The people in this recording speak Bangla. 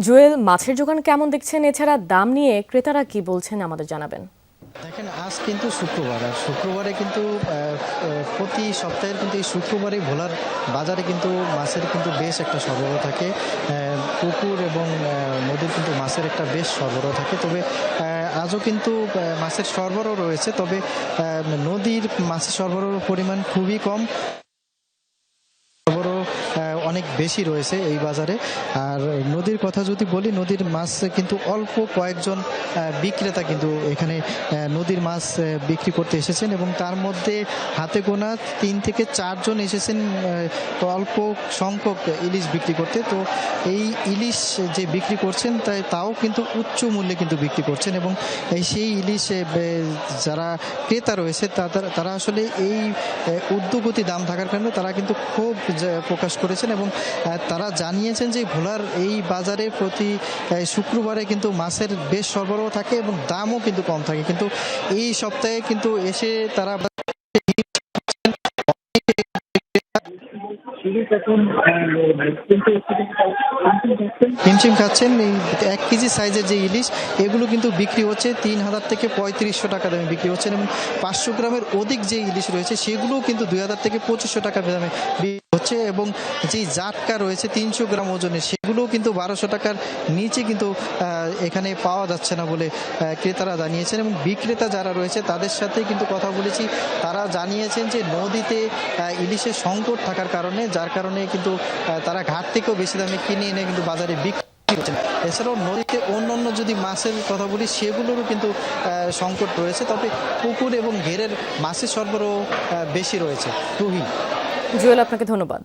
জুয়েল, মাছের যোগান কেমন দেখছেন? এছাড়া দাম নিয়ে ক্রেতারা কি বলছেন আমাদের জানাবেন। দেখেন, আজ কিন্তু শুক্রবার, আর শুক্রবারে কিন্তু প্রতি সপ্তাহের কিন্তু এই শুক্রবারে ভোলার বাজারে কিন্তু মাছের কিন্তু বেশ একটা সরবরাহ থাকে। পুকুর এবং নদীর কিন্তু মাছের একটা বেশ সরবরাহ থাকে। তবে আজও কিন্তু মাছের সরবরাহ রয়েছে, তবে নদীর মাছের সরবরাহের পরিমাণ খুবই কম, সরবরাহ অনেক বেশি রয়েছে এই বাজারে। আর নদীর কথা যদি বলি, নদীর মাছ কিন্তু অল্প কয়েকজন বিক্রেতা কিন্তু এখানে নদীর মাছ বিক্রি করতে এসেছেন, এবং তার মধ্যে হাতে গোনা 3 থেকে 4 জন এসেছেন অল্প সংখ্যক ইলিশ বিক্রি করতে। তো এই ইলিশ যে বিক্রি করছেন তাও কিন্তু উচ্চ মূল্যে কিন্তু বিক্রি করছেন, এবং সেই ইলিশ যারা ক্রেতা রয়েছে তারা আসলে এই ঊর্ধ্বগতি দাম থাকার কারণে তারা কিন্তু ক্ষোভ প্রকাশ করেছেন, এবং তারা জানিয়েছেন যে ভোলার এই বাজারে প্রতি শুক্রবারে কিন্তু মাছের বেশ সরবরাহ থাকে এবং দামও কিন্তু কম থাকে। কিন্তু এই সপ্তাহে কিন্তু এসে তারা হিমশিম খাচ্ছেন। এই 1 কেজি সাইজের যে ইলিশ, এগুলো কিন্তু বিক্রি হচ্ছে 3000 থেকে 3500 টাকা দামে বিক্রি হচ্ছে, এবং 500 গ্রামের অধিক যে ইলিশ রয়েছে সেগুলোও কিন্তু 2000 থেকে 2500 টাকা দামে বিক্রি হচ্ছে, এবং যে জাটকা রয়েছে 300 গ্রাম ওজনের সেগুলোও কিন্তু 1200 টাকার নিচে কিন্তু এখানে পাওয়া যাচ্ছে না বলে ক্রেতারা জানিয়েছেন। এবং বিক্রেতা যারা রয়েছে তাদের সাথে কিন্তু কথা বলেছি, তারা জানিয়েছেন যে নদীতে ইলিশের সংকট থাকার কারণে, যার কারণে কিন্তু তারা ঘাট থেকেও বেশি দামে কিনে এনে কিন্তু বাজারে বিক্রি করছেন। এছাড়াও নদীতে অন্যান্য যদি মাছের কথা বলি, সেগুলোরও কিন্তু সংকট রয়েছে, তবে পুকুর এবং ঘেরের মাছের সরবরাহ বেশি রয়েছে। রুহি। জুয়েল, আপনাকে ধন্যবাদ।